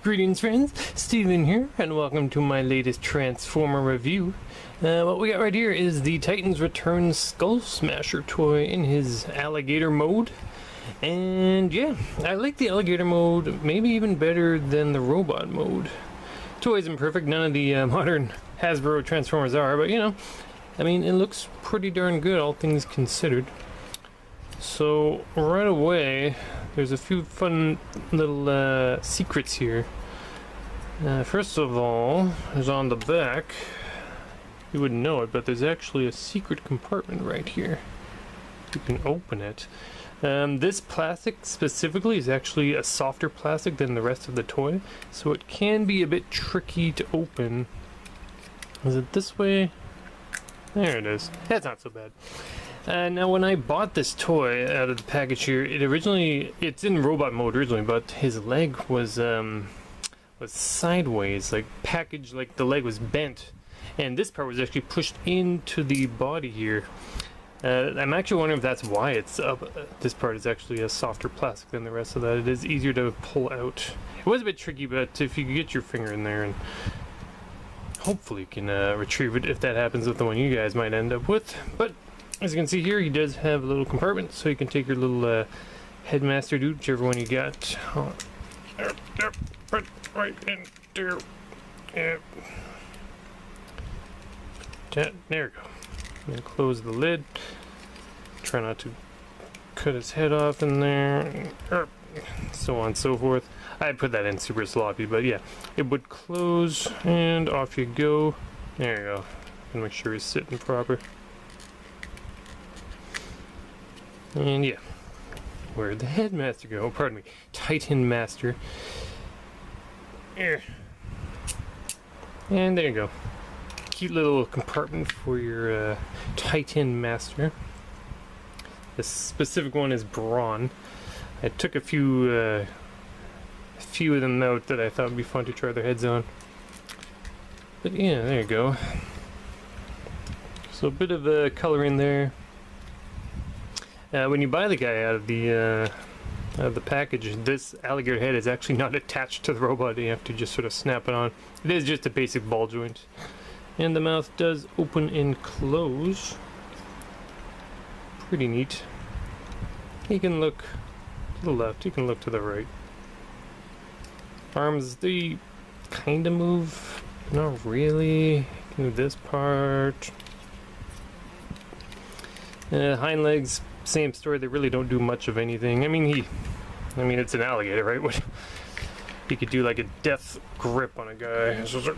Greetings friends, Steven here, and welcome to my latest Transformer review. What we got right here is the Titans Return Skullsmasher toy in his Alligator mode. And yeah, I like the Alligator mode maybe even better than the Robot mode. Toy isn't perfect, none of the modern Hasbro Transformers are, but you know, I mean, it looks pretty darn good, all things considered. So, right away, there's a few fun little secrets here. First of all, is on the back, you wouldn't know it, but there's actually a secret compartment right here. You can open it. This plastic specifically is actually a softer plastic than the rest of the toy, so it can be a bit tricky to open. Is it this way? There it is. That's not so bad. Now when I bought this toy out of the package here, it's in robot mode originally, but his leg was sideways, like packaged, like the leg was bent, and this part was actually pushed into the body here. I'm actually wondering if that's why it's up. This part is actually a softer plastic than the rest of that. It is easier to pull out. It was a bit tricky, but if you could get your finger in there and hopefully you can retrieve it if that happens with the one you guys might end up with. But as you can see here, he does have a little compartment, so you can take your little headmaster dude, whichever one you got. Put right in there. Yeah. There we go. I'm gonna close the lid. Try not to cut his head off in there. So on and so forth. I put that in super sloppy, but yeah, it would close and off you go. There you go. And make sure he's sitting proper. And yeah, where'd the headmaster go? Oh, pardon me, Titan Master. Here. And there you go. Cute little compartment for your Titan Master. This specific one is brawn. I took a few of them out that I thought would be fun to try their heads on. But yeah, there you go. So a bit of color in there. When you buy the guy out of the package, this alligator head is actually not attached to the robot. You have to just sort of snap it on. It is just a basic ball joint. And the mouth does open and close. Pretty neat. You can look to the left, you can look to the right. Arms, they kind of move. Not really. You can move this part. Hind legs, same story. They really don't do much of anything. I mean, it's an alligator, right? What he could do, like a death grip on a guy. It's just like,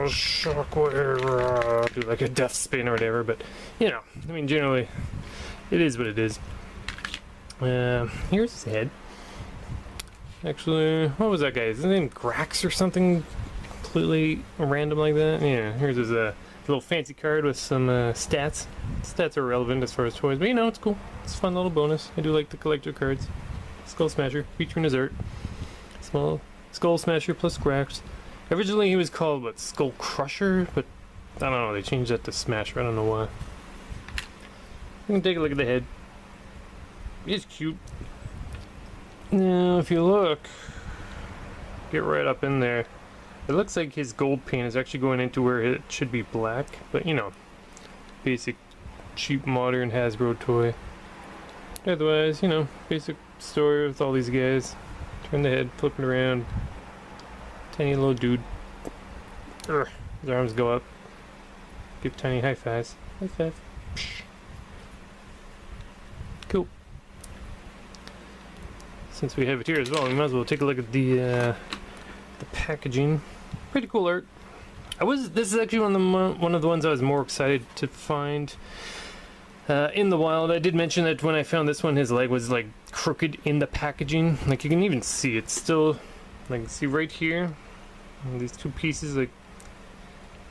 shockwave, do like a death spin or whatever. But you know, I mean, generally, it is what it is. Here's his head. Actually, what was that guy? Is his name Grax or something? Completely random like that. Yeah. Here's his little fancy card with some stats. Stats are relevant as far as toys, but you know, it's cool. It's a fun little bonus. I do like the collector cards. Skullsmasher, featuring his art. Small Skullsmasher plus Grax. Originally he was called, what, Skull Crusher? But, I don't know, they changed that to Smasher, I don't know why. You can take a look at the head. It's cute. Now, if you look, get right up in there. It looks like his gold paint is actually going into where it should be black, but you know, basic, cheap, modern Hasbro toy. Otherwise, you know, basic story with all these guys. Turn the head, flip it around. Tiny little dude. His arms go up. Give tiny high fives. High five. Cool. Since we have it here as well, we might as well take a look at the packaging. Pretty cool art. This is actually one of the ones I was more excited to find in the wild. I did mention that when I found this one, his leg was like crooked in the packaging. Like you can even see it's still, like, see right here, these two pieces, like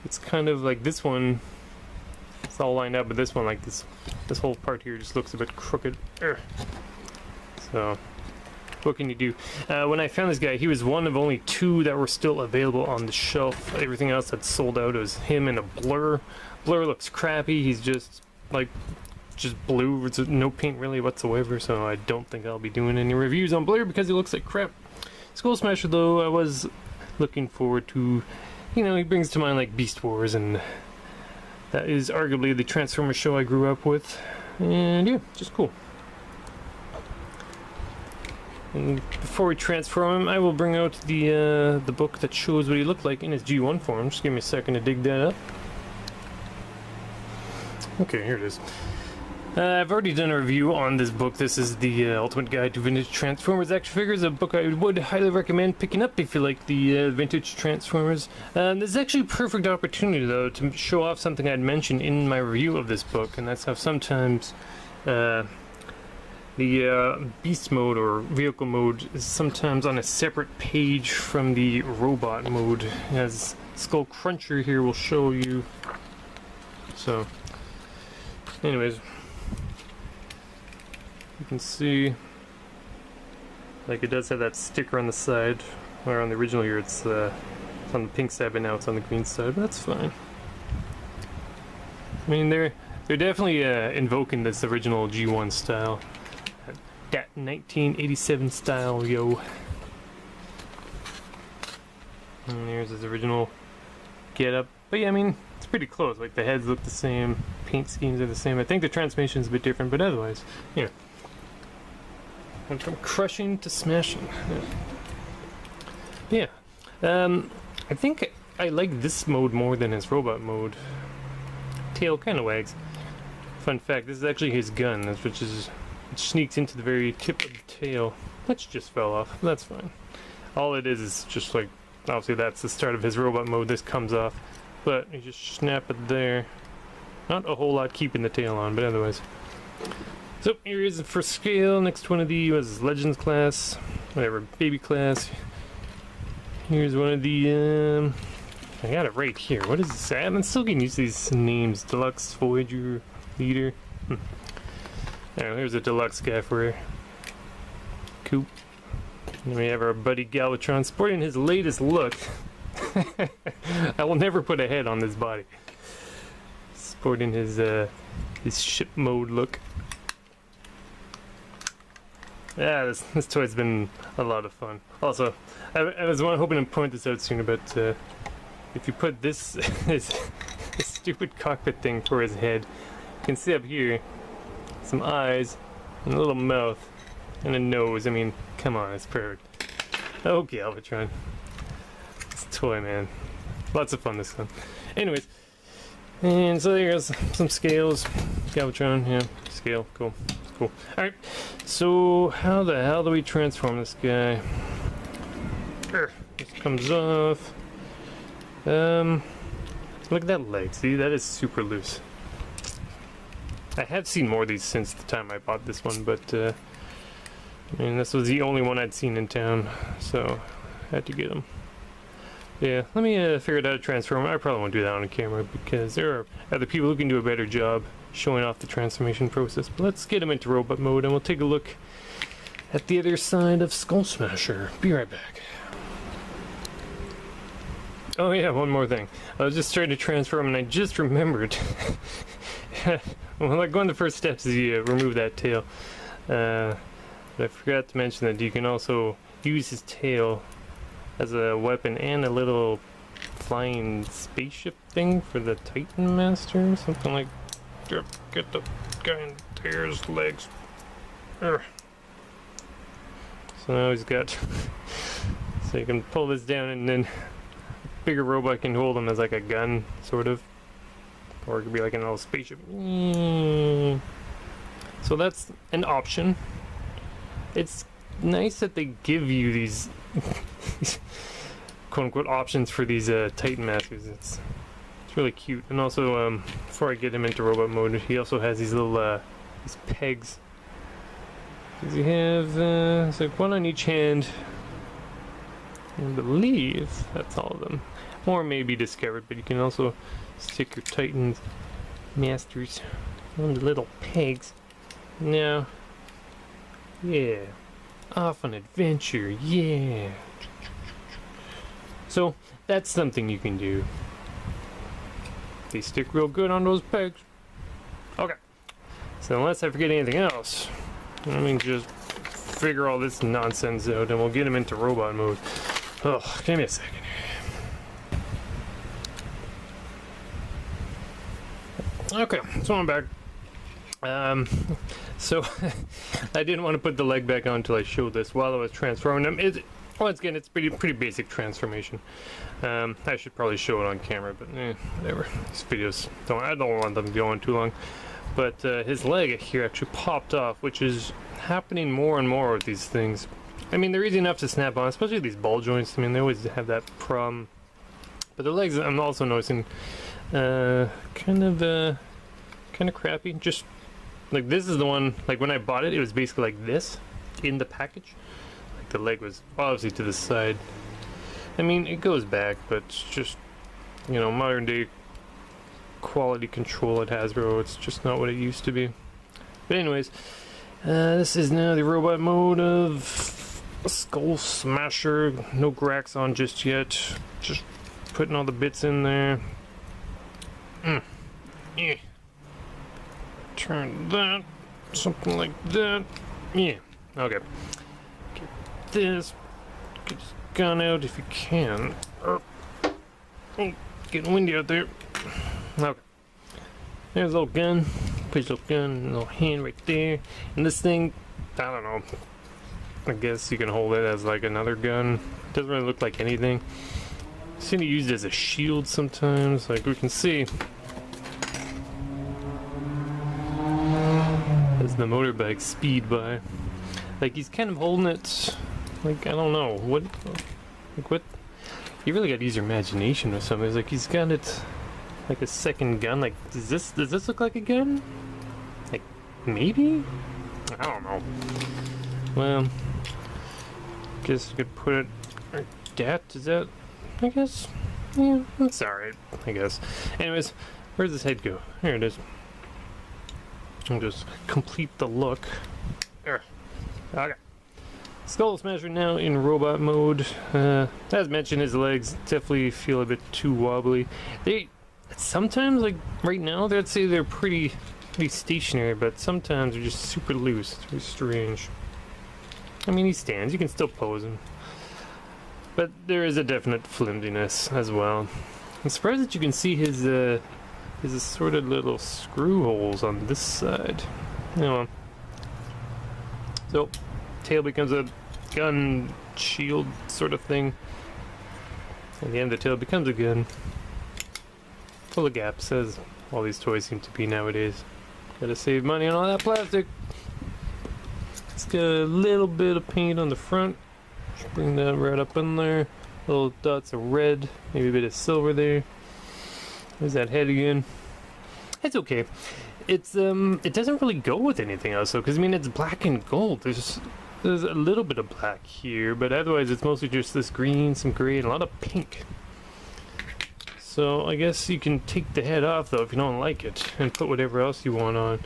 it's kind of like this one. It's all lined up, but this one, like this whole part here, just looks a bit crooked. So, what can you do? When I found this guy, he was one of only two that were still available on the shelf. Everything else had sold out. It was him and a Blur. Blur looks crappy. He's just like blue with no paint really whatsoever. So I don't think I'll be doing any reviews on Blur because he looks like crap. Skullsmasher, though, I was looking forward to, you know, he brings to mind like Beast Wars, and that is arguably the Transformers show I grew up with, and yeah, just cool. And before we transform him, I will bring out the book that shows what he looked like in his G1 form. Just give me a second to dig that up. Okay, here it is. I've already done a review on this book. This is the Ultimate Guide to Vintage Transformers Action Figures, a book I would highly recommend picking up if you like the vintage Transformers. This is actually a perfect opportunity, though, to show off something I'd mentioned in my review of this book, and that's how sometimes the beast mode or vehicle mode is sometimes on a separate page from the robot mode, as Skull Cruncher here will show you. So, anyways, you can see, like, it does have that sticker on the side, where on the original here it's on the pink side, but now it's on the green side, but that's fine. I mean, they're definitely invoking this original G1 style. That 1987 style, yo. And there's his original getup. But yeah, I mean, it's pretty close. Like, the heads look the same, paint schemes are the same. I think the transmission's a bit different, but otherwise, yeah. Went from crushing to smashing. Yeah. I think I like this mode more than his robot mode. Tail kind of wags. Fun fact, this is actually his gun, which sneaks into the very tip of the tail. Which just fell off. That's fine. All it is just like, obviously that's the start of his robot mode. This comes off. But you just snap it there. Not a whole lot keeping the tail on, but otherwise. So here is for scale. Next one of the was Legends class. Whatever, baby class. Here's one of the, I got it right here. What is this? I'm still getting used to these names. Deluxe, Voyager, Leader. Alright, here's a deluxe guy for her. Coop. And we have our buddy Galvatron sporting his latest look. I will never put a head on this body. Sporting his ship mode look. Yeah, this toy's been a lot of fun. Also, I was hoping to point this out sooner, but if you put this stupid cockpit thing for his head, you can see up here some eyes and a little mouth and a nose. I mean, come on, it's perfect. Oh, Galvatron. It's a toy, man. Lots of fun this one. Anyways, and so there's some scales. Galvatron, yeah, scale, cool. It's cool. Alright, so how the hell do we transform this guy? This comes off. Look at that leg. See, that is super loose. I have seen more of these since the time I bought this one, but I mean, this was the only one I'd seen in town, so I had to get them. Yeah, let me figure out how to transform. I probably won't do that on a camera because there are other people who can do a better job showing off the transformation process. But let's get him into robot mode and we'll take a look at the other side of Skullsmasher. Be right back. Oh yeah, one more thing. I was just trying to transform and I just remembered. Well, like one of the first steps is you remove that tail. But I forgot to mention that you can also use his tail as a weapon and a little flying spaceship thing for the Titan Master. Something like, get the guy in his legs. Urgh. So now he's got, so you can pull this down and then a bigger robot can hold him as like a gun, sort of. Or it could be like a little spaceship. So that's an option. It's nice that they give you these quote-unquote options for these Titan Masters. It's really cute. And also, before I get him into robot mode, he also has these little these pegs. Does he have it's like one on each hand? I believe that's all of them. More may be discovered, but you can also stick your Titan Masters on the little pegs. Now, yeah, off on adventure, yeah. So that's something you can do. They stick real good on those pegs. Okay. So unless I forget anything else, let me just figure all this nonsense out and we'll get him into robot mode. Oh, give me a second. Okay, so I'm back. So I didn't want to put the leg back on until I showed this while I was transforming him. Once again, it's pretty basic transformation. I should probably show it on camera, but whatever. These videos I don't want them going too long. But his leg here actually popped off, which is happening more and more with these things. I mean, they're easy enough to snap on, especially these ball joints. I mean, they always have that problem. But the legs, I'm also noticing, kind of crappy. Just like this is the one. Like when I bought it, it was basically like this in the package. Like the leg was obviously to the side. I mean, it goes back, but it's just, you know, modern day quality control at Hasbro. It's just not what it used to be. But anyways, this is now the robot mode of Skullsmasher. No Grax on just yet. Just putting all the bits in there. Yeah. Turn that. Something like that. Yeah. Okay. Get this. Get this gun out if you can. Oh, getting windy out there. Okay. There's a little gun. Put your little gun, little hand right there. And this thing, I don't know. I guess you can hold it as like another gun. It doesn't really look like anything. I've seen it used as a shield sometimes. Like we can see. As the motorbike speed by. Like he's kind of holding it. Like I don't know. What? Like what? You really gotta use your imagination or something. It's like he's got it. Like a second gun. Like does this look like a gun? Like maybe? I don't know. Well, guess you could put it like that. Is that? I guess. Yeah, that's alright. I guess. Anyways, where's this head go? Here it is. I'll just complete the look. There. Okay. Skullsmasher now in robot mode. As mentioned, his legs definitely feel a bit too wobbly. They sometimes, like right now, I'd say they're pretty stationary, but sometimes they're just super loose. It's very strange. I mean, he stands. You can still pose him, but there is a definite flimsiness as well. I'm surprised that you can see his sort of little screw holes on this side. Anyway. So, tail becomes a gun shield sort of thing. At the end of the tail becomes a gun. Full of gaps, as all these toys seem to be nowadays. Gotta save money on all that plastic. It's got a little bit of paint on the front. Just bring that right up in there. Little dots of red, maybe a bit of silver there. There's that head again. It's okay. It's it doesn't really go with anything else though, because I mean it's black and gold. There's a little bit of black here, but otherwise it's mostly just this green, some gray, and a lot of pink. So I guess you can take the head off though if you don't like it, and put whatever else you want on.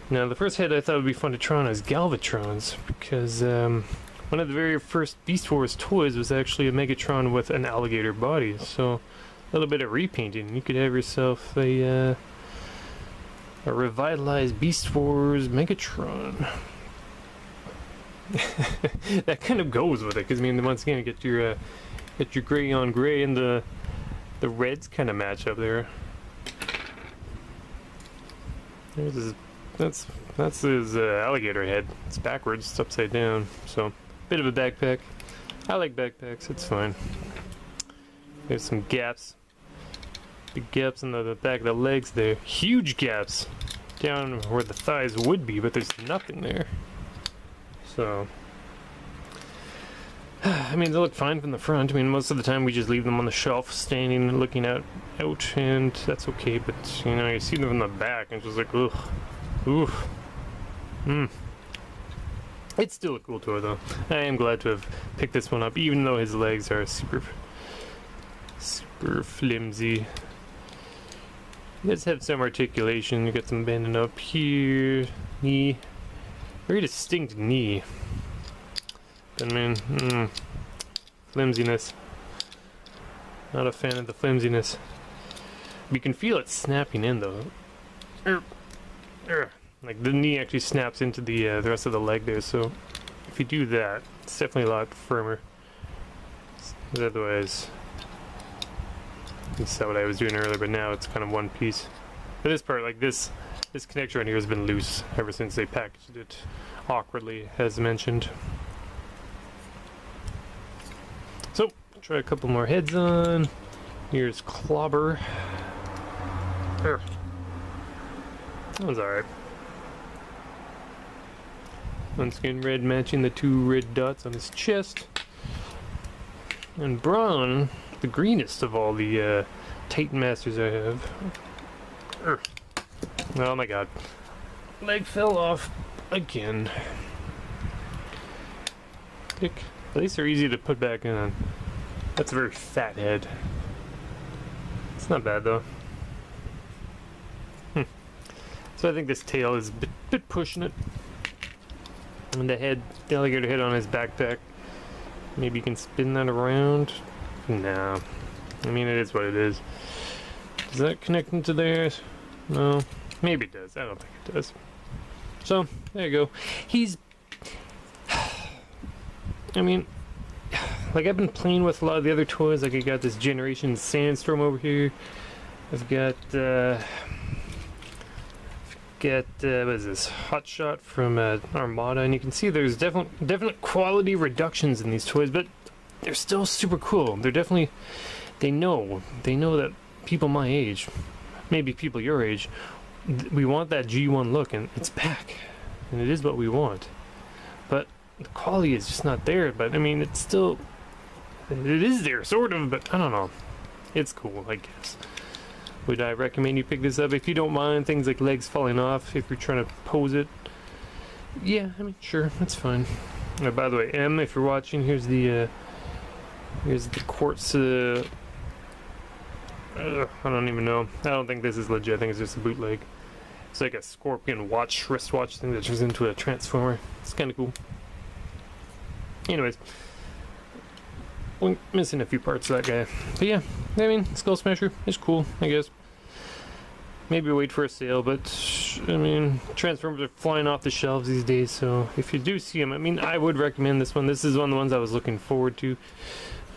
Now the first head I thought would be fun to try on is Galvatron's, because one of the very first Beast Wars toys was actually a Megatron with an alligator body. So a little bit of repainting, you could have yourself a revitalized Beast Wars Megatron. That kind of goes with it, because I mean, once again, get your gray on gray, and the reds kind of match up there. There's his, that's his alligator head. It's backwards, it's upside down. So bit of a backpack. I like backpacks. It's fine. There's some gaps. Big gaps in the back of the legs there. Huge gaps down where the thighs would be, but there's nothing there. So, I mean, they look fine from the front. I mean, most of the time we just leave them on the shelf, standing and looking out, and that's okay. But, you know, you see them from the back, and it's just like, ugh. Oof. It's still a cool toy, though. I am glad to have picked this one up, even though his legs are super flimsy. He does have some articulation. You got some bending up here, knee, very distinct knee. But man, flimsiness. Not a fan of the flimsiness. You can feel it snapping in though. Like the knee actually snaps into the rest of the leg there. So if you do that, it's definitely a lot firmer. Otherwise, that's what I was doing earlier, but now it's kind of one piece. But this part, like this connector on here has been loose ever since they packaged it awkwardly, as mentioned. So, try a couple more heads on. Here's Clobber. There. That was alright. Once again, red matching the two red dots on his chest. And brown, the greenest of all the Titan Masters I have. Oh my god. Leg fell off again. Pick. At least they're easy to put back on. That's a very fat head. It's not bad though. So I think this tail is a bit pushing it. And the head, the alligator head on his backpack. Maybe you can spin that around. Nah. I mean, it is what it is. Does that connect into there? No. Maybe it does. I don't think it does. So, there you go. He's... I mean, like I've been playing with a lot of the other toys. Like I got this Generation Sandstorm over here. I've got what is this? Hot Shot from Armada, and you can see there's definite quality reductions in these toys, but they're still super cool. They're definitely, they know that people my age, maybe people your age, we want that G1 look, and it's back, and it is what we want. But the quality is just not there. But I mean, it's still, it is there, sort of, but I don't know. It's cool, I guess. Would I recommend you pick this up if you don't mind things like legs falling off, if you're trying to pose it? Yeah, I mean, sure, that's fine. By the way, M, if you're watching, here's the quartz. I don't even know. I don't think this is legit. I think it's just a bootleg. It's like a scorpion watch, wristwatch thing that turns into a transformer. It's kind of cool. Anyways, we're missing a few parts of that guy. But yeah, I mean, Skullsmasher is cool, I guess. Maybe wait for a sale, but I mean, Transformers are flying off the shelves these days, so if you do see them, I mean, I would recommend this one. This is one of the ones I was looking forward to.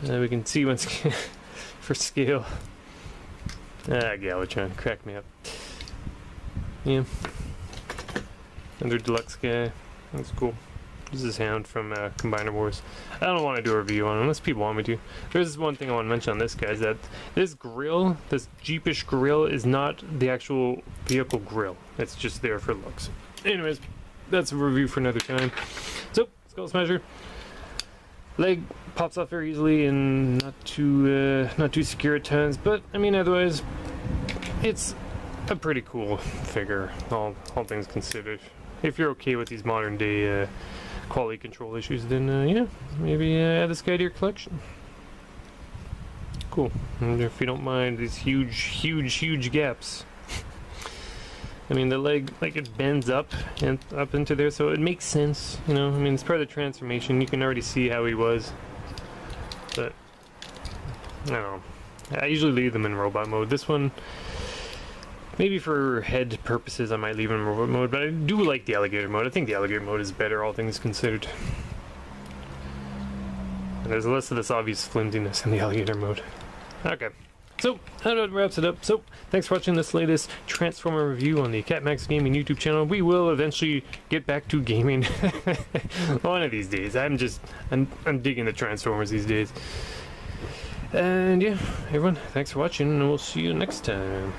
We can see once for scale. Galvatron, crack me up. Yeah. Another deluxe guy. That's cool. This is Hound from Combiner Wars. I don't want to do a review on it unless people want me to. There's one thing I want to mention on this, guys, that this grill, this Jeepish grill, is not the actual vehicle grill. It's just there for looks. Anyways, that's a review for another time. So, Skullsmasher. Leg pops off very easily and not too secure at times, but I mean, otherwise, it's a pretty cool figure, all things considered. If you're okay with these modern day quality control issues, then yeah, maybe add this guy to your collection. Cool. And if you don't mind these huge gaps. I mean, the leg, like, it bends up and up into there, so it makes sense, you know. I mean, it's part of the transformation. You can already see how he was. But I don't know. I usually leave them in robot mode. This one, maybe for head purposes, I might leave him in robot mode, but I do like the alligator mode. I think the alligator mode is better, all things considered. And there's less of this obvious flimsiness in the alligator mode. Okay. So, that wraps it up. So, thanks for watching this latest Transformer review on the CatMax Gaming YouTube channel. We will eventually get back to gaming one of these days. I'm digging the Transformers these days. And yeah, everyone, thanks for watching, and we'll see you next time.